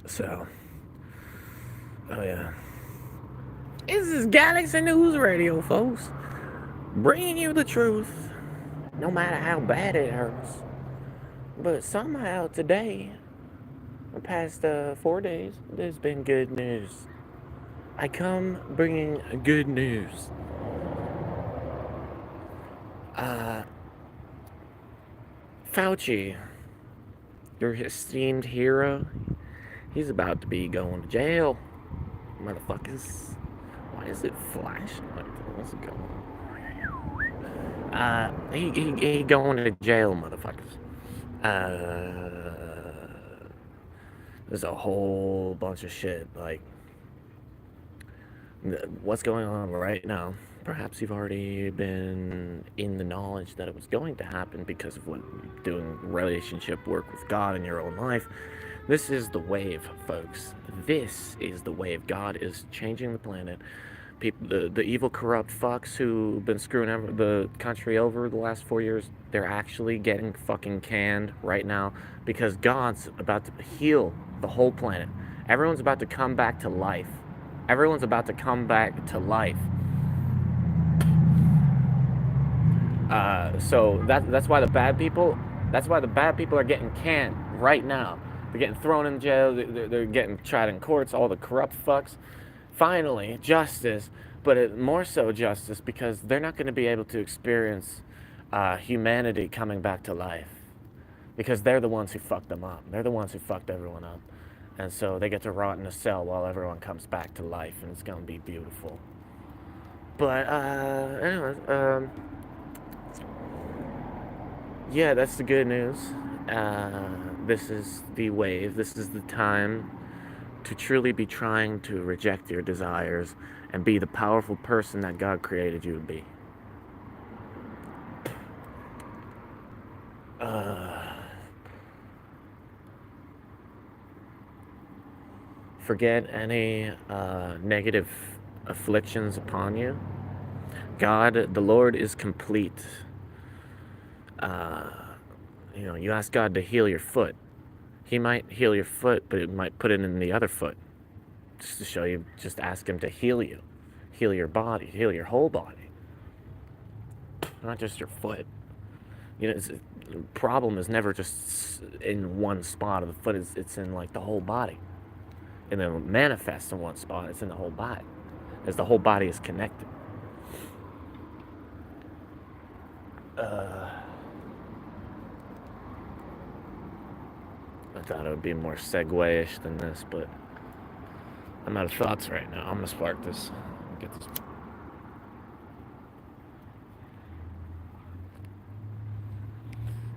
So, oh yeah. This is Galaxy News Radio, folks. Bringing you the truth, no matter how bad it hurts. But somehow today, the past 4 days, there's been good news. I come bringing good news. Uh, Fauci, your esteemed hero, he's about to be going to jail. Motherfuckers. Why is it flashing like that? What's it going on? He going to jail, motherfuckers. There's a whole bunch of shit. Like, what's going on right now? Perhaps you've already been in the knowledge that it was going to happen because of what doing relationship work with God in your own life. This is the wave, folks. This is the wave. God is changing the planet. People, the evil, corrupt fucks who've been screwing the country over the last 4 years, they're actually getting fucking canned right now because God's about to heal the whole planet. Everyone's about to come back to life. Everyone's about to come back to life. So that's why the bad people. That's why the bad people are getting canned right now. They're getting thrown in jail. They're getting tried in courts. All the corrupt fucks. Finally, justice, but more so justice because they're not going to be able to experience humanity coming back to life because they're the ones who fucked them up. They're the ones who fucked everyone up. And so they get to rot in a cell while everyone comes back to life, and it's going to be beautiful. But, anyways, yeah, that's the good news. This is the wave. This is the time to truly be trying to reject your desires and be the powerful person that God created you to be. Forget any negative afflictions upon you. God, the Lord, is complete. You ask God to heal your foot. He might heal your foot, but it might put it in the other foot. Just to show you, just ask Him to heal you. Heal your body, heal your whole body. Not just your foot. The problem is never just in one spot of the foot, it's in like the whole body. And then it manifests in one spot, it's in the whole body. As the whole body is connected. I thought it would be more segue-ish than this, but I'm out of thoughts right now. I'm gonna spark this. Get this.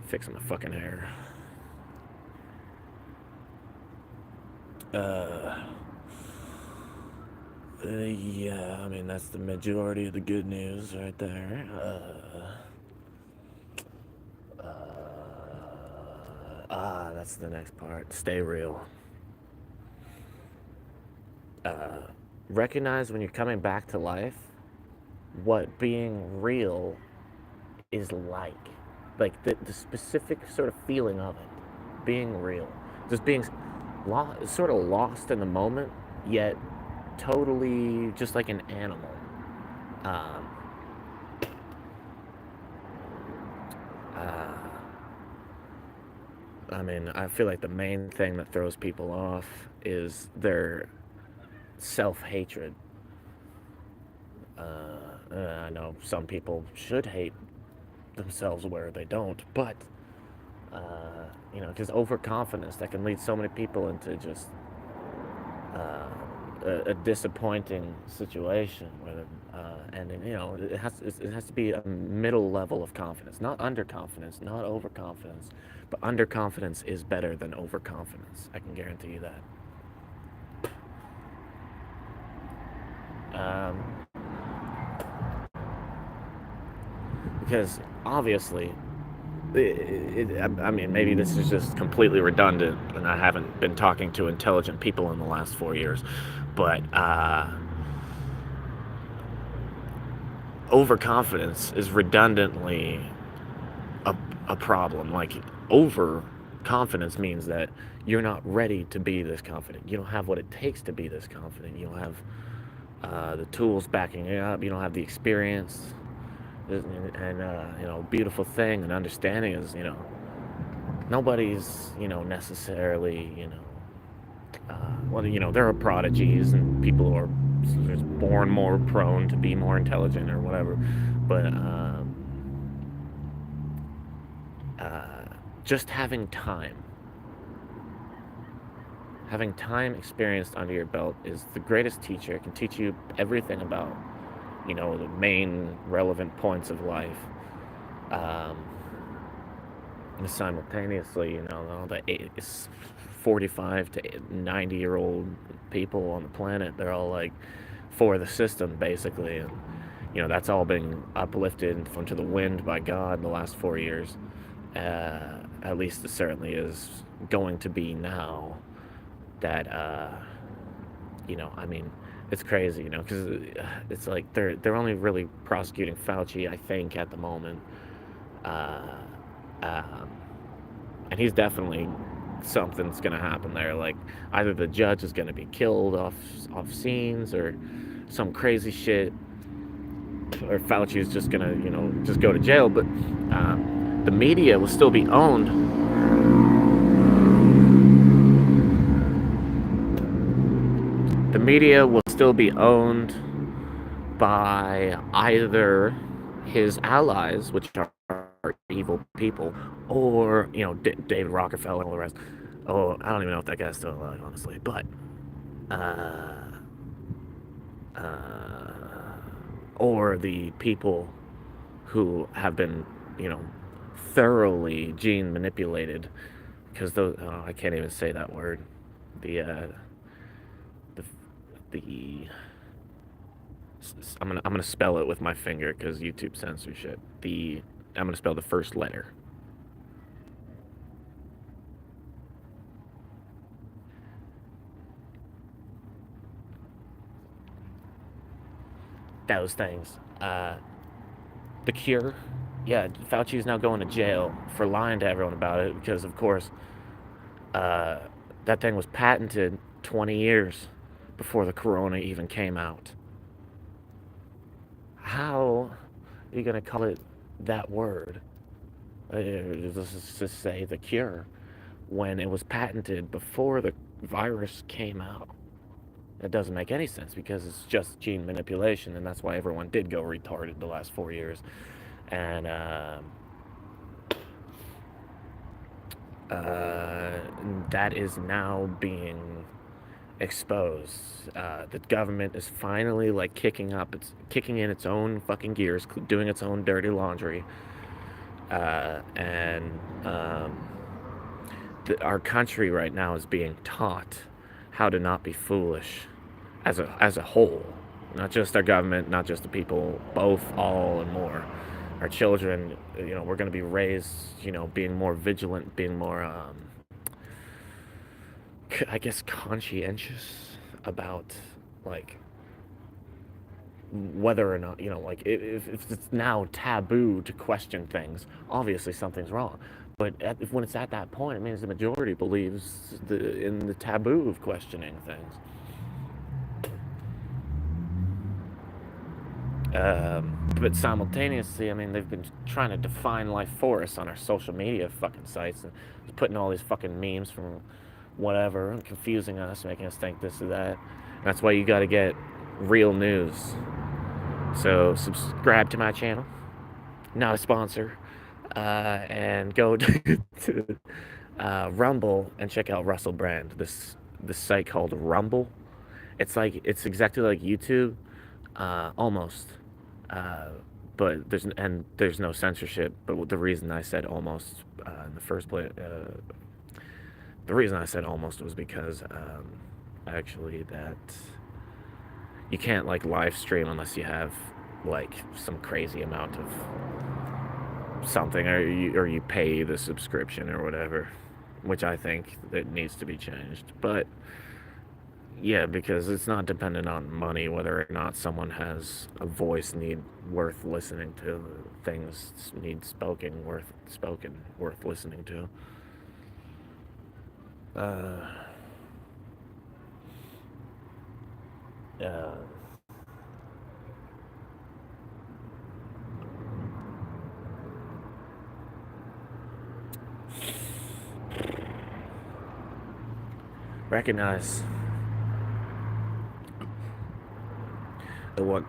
Fixing my fucking hair. Yeah, I mean, that's the majority of the good news right there. That's the next part. Stay real. Recognize when you're coming back to life what being real is like. Like the specific sort of feeling of it. Being real. Just being sort of lost in the moment, yet totally just like an animal. Um, I mean, I feel like the main thing that throws people off is their self-hatred. I know some people should hate themselves where they don't, but because overconfidence that can lead so many people into just a disappointing situation where it has to be a middle level of confidence, not underconfidence, not overconfidence, but underconfidence is better than overconfidence. I can guarantee you that. Because obviously, I mean, maybe this is just completely redundant, and I haven't been talking to intelligent people in the last 4 years, but overconfidence is redundantly a problem. Like, over confidence means that you're not ready to be this confident. You don't have what it takes to be this confident. You don't have the tools backing it up. You don't have the experience. And beautiful thing and understanding is, nobody's, necessarily, well, there are prodigies and people who are just born more prone to be more intelligent or whatever. But uh, just having time experienced under your belt is the greatest teacher. It can teach you everything about, the main relevant points of life. Um, and simultaneously, all the 45 to 90-year-old people on the planet, they're all like for the system, basically. And, that's all been uplifted into the wind by God in the last 4 years. At least it certainly is going to be now that, I mean, it's crazy, because it's like they're only really prosecuting Fauci, I think, at the moment. Uh, um, and he's definitely something's gonna happen there. Like either the judge is gonna be killed off scenes, or some crazy shit, or Fauci is just gonna just go to jail. But the media will still be owned. The media will still be owned by either his allies, which are evil people, or David Rockefeller and all the rest. Oh, I don't even know if that guy's still alive, honestly. But uh, uh, or the people who have been, thoroughly gene manipulated, because those I can't even say that word. The the the I'm gonna spell it with my finger because YouTube censorship. I'm gonna spell the first letter. Those things. The cure. Yeah, Fauci is now going to jail for lying to everyone about it because, of course, uh, that thing was patented 20 years before the corona even came out. How are you going to call it that word? Let's just say the cure when it was patented before the virus came out. It doesn't make any sense because it's just gene manipulation, and that's why everyone did go retarded the last 4 years. And that is now being exposed. The government is finally like kicking in its own fucking gears, doing its own dirty laundry, and our country right now is being taught how to not be foolish, as a whole, not just our government, not just the people, both, all, and more. Our children, we're going to be raised, being more vigilant, being more, I guess, conscientious about, like, whether or not, like, if it's now taboo to question things, obviously something's wrong. But when it's at that point, it means the majority believes in the taboo of questioning things. But simultaneously, I mean, they've been trying to define life for us on our social media fucking sites, and putting all these fucking memes from whatever, and confusing us, making us think this or that. And that's why you got to get real news. So subscribe to my channel, not a sponsor, and go to Rumble and check out Russell Brand. This site called Rumble. It's exactly like YouTube, almost. Uh, but there's no censorship. But the reason I said almost in the first place, the reason I said almost was because actually that you can't like live stream unless you have like some crazy amount of something, or you pay the subscription or whatever, which I think it needs to be changed. But yeah, because it's not dependent on money whether or not someone has a voice worth listening to, things need spoken worth listening to. uh, uh, recognize that what's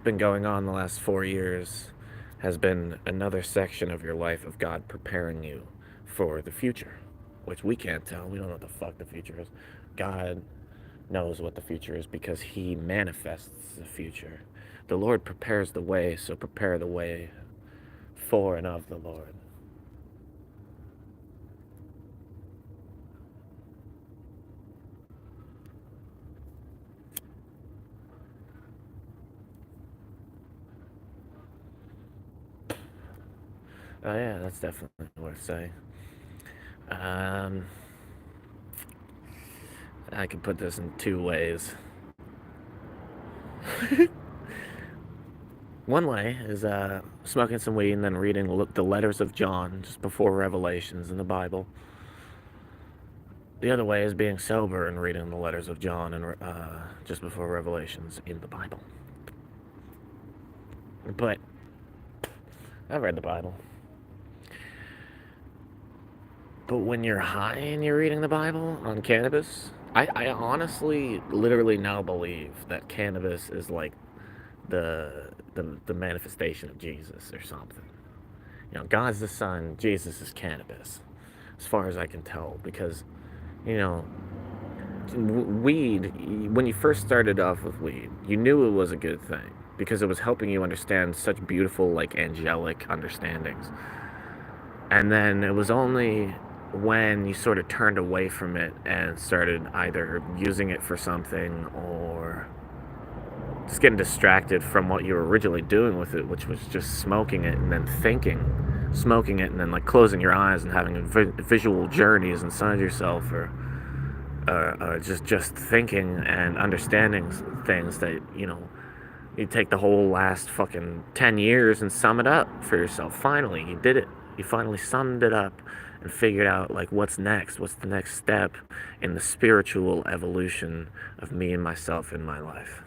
been going on the last 4 years has been another section of your life of God preparing you for the future, which we can't tell. We don't know what the fuck the future is. God knows what the future is because He manifests the future. The Lord prepares the way, so prepare the way for and of the Lord. Oh yeah, that's definitely worth saying. Um, I can put this in two ways. One way is smoking some weed and then reading the letters of John just before Revelations in the Bible. The other way is being sober and reading the letters of John and just before Revelations in the Bible. But I've read the Bible. But when you're high and you're reading the Bible on cannabis, I honestly, literally now believe that cannabis is like the manifestation of Jesus or something. You know, God's the Son, Jesus is cannabis, as far as I can tell, because you know, weed. When you first started off with weed, you knew it was a good thing because it was helping you understand such beautiful, like angelic understandings. And then it was only when you sort of turned away from it and started either using it for something or just getting distracted from what you were originally doing with it, which was just smoking it and then smoking it and then like closing your eyes and having visual journeys inside yourself, or just thinking and understanding things that you take the whole last fucking 10 years and sum it up for yourself. Finally, you did it. You finally summed it up and figured out like what's next, what's the next step in the spiritual evolution of me and myself in my life.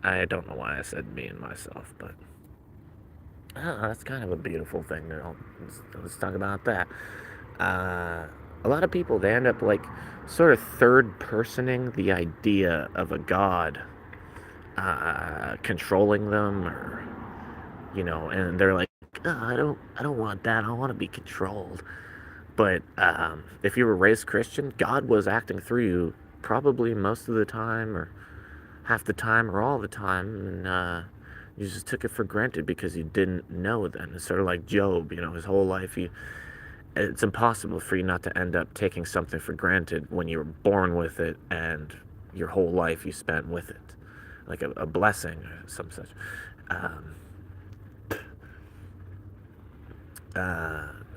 I don't know why I said me and myself, but that's kind of a beautiful thing. Let's talk about that. A lot of people, they end up like sort of third personing the idea of a god controlling them, or and they're like, oh, I don't want that. I want to be controlled. But if you were raised Christian, God was acting through you probably most of the time, or half the time, or all the time, and you just took it for granted because you didn't know then. It's sort of like Job. His whole life, it's impossible for you not to end up taking something for granted when you were born with it and your whole life you spent with it, like a blessing or some such. Um,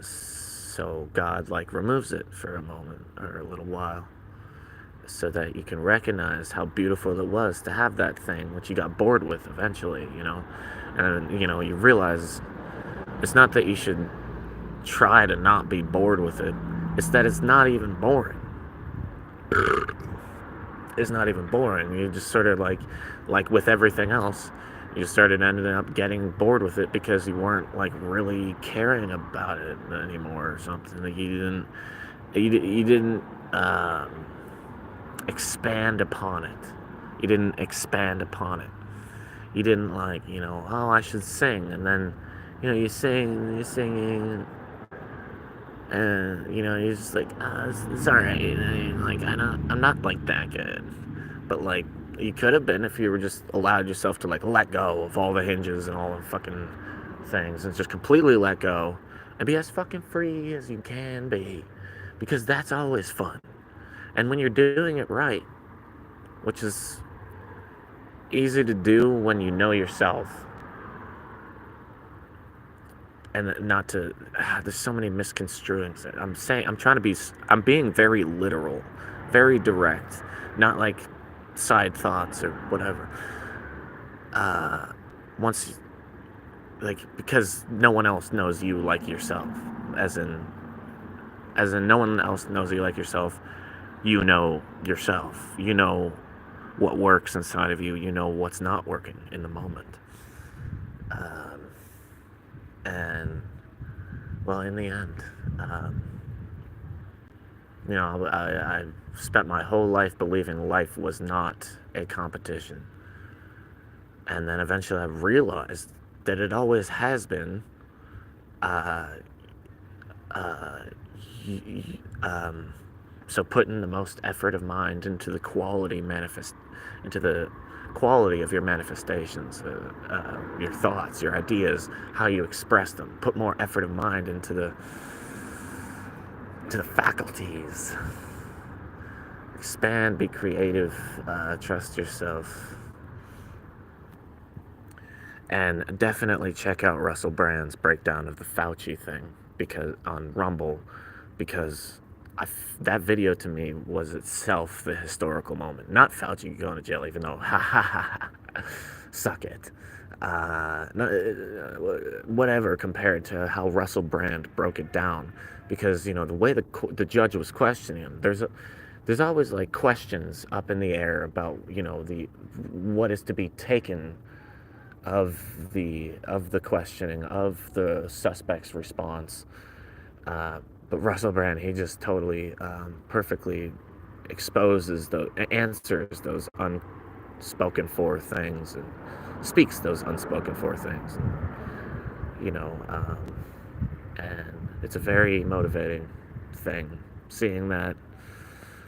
so God like removes it for a moment or a little while so that you can recognize how beautiful it was to have that thing which you got bored with eventually, and you realize it's not that you should try to not be bored with it, it's that it's not even boring. It's not even boring. You just sort of like with everything else, you started ending up getting bored with it because you weren't like really caring about it anymore or something. Like you didn't expand upon it. You didn't expand upon it. You didn't like, oh, I should sing, and then you're singing, and you're just like, oh, it's all right. Like I'm not like that good, but like you could have been if you were just allowed yourself to like let go of all the hinges and all the fucking things and just completely let go and be as fucking free as you can be, because that's always fun. And when you're doing it right, which is easy to do when you know yourself, and not to there's so many misconstruings. I'm being very literal, very direct, not like side thoughts or whatever. Once, like, because no one else knows you like yourself, as in as in no one else knows you like yourself. You know yourself. You know what works inside of you. You know what's not working in the moment. Um, and, well, in the end, um, I spent my whole life believing life was not a competition. And then eventually I realized that it always has been. Uh, uh, um, so putting the most effort of mind into the into the quality of your manifestations, your thoughts, your ideas, how you express them. Put more effort of mind into the faculties. Expand, be creative, trust yourself. And definitely check out Russell Brand's breakdown of the Fauci thing on Rumble, because that video to me was itself the historical moment. Not Fauci going to jail, even though, ha ha ha, suck it. No, whatever compared to how Russell Brand broke it down, because the way the judge was questioning him, there's always like questions up in the air about the what is to be taken of the questioning of the suspect's response. But Russell Brand, he just totally perfectly answers those unspoken for things, and speaks those unspoken for things. And, and it's a very motivating thing, seeing that,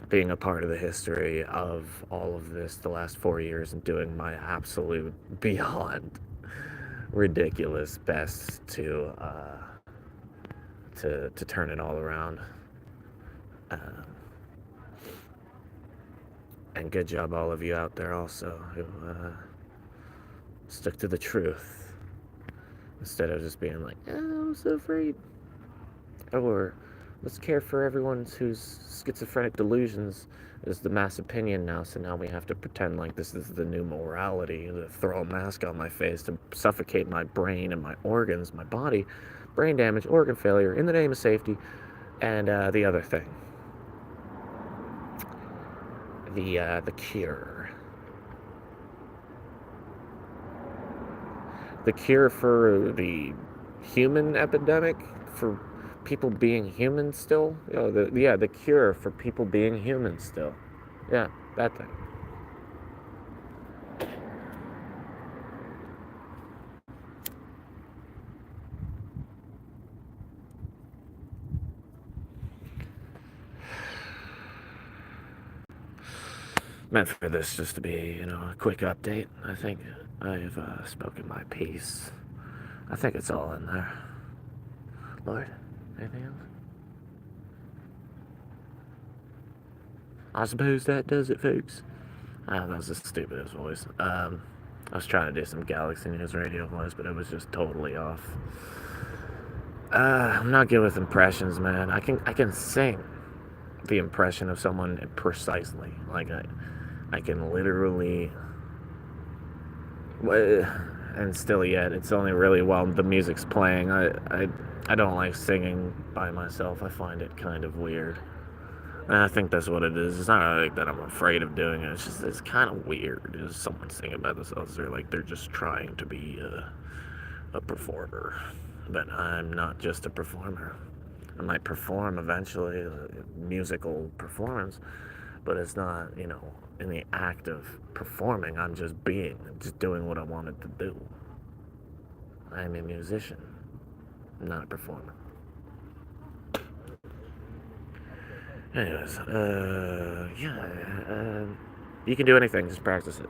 being a part of the history of all of this the last 4 years, and doing my absolute beyond ridiculous best to turn it all around. And good job, all of you out there also who stuck to the truth instead of just being like, oh, I'm so afraid. Or let's care for everyone whose schizophrenic delusions is the mass opinion now, so now we have to pretend like this is the new morality, to throw a mask on my face to suffocate my brain and my organs, my body, brain damage, organ failure, in the name of safety. And the other thing, the cure. The cure for the human epidemic, for people being human still. The cure for people being human still. Yeah, that thing. Meant for this just to be, a quick update. I think I've spoken my piece. I think it's all in there. Lord, anything else? I suppose that does it, folks. That was the stupidest voice. I was trying to do some Galaxy News Radio voice, but it was just totally off. I'm not good with impressions, man. I can sing the impression of someone precisely. Like I can literally, and still yet, it's only really while the music's playing. I don't like singing by myself. I find it kind of weird. And I think that's what it is. It's not like that I'm afraid of doing it. It's kind of weird. Is someone singing by themselves? They're just trying to be a performer. But I'm not just a performer. I might perform eventually, a musical performance, but it's not, in the act of performing. I'm just doing what I wanted to do. I'm a musician, not a performer. Anyways, you can do anything, just practice it.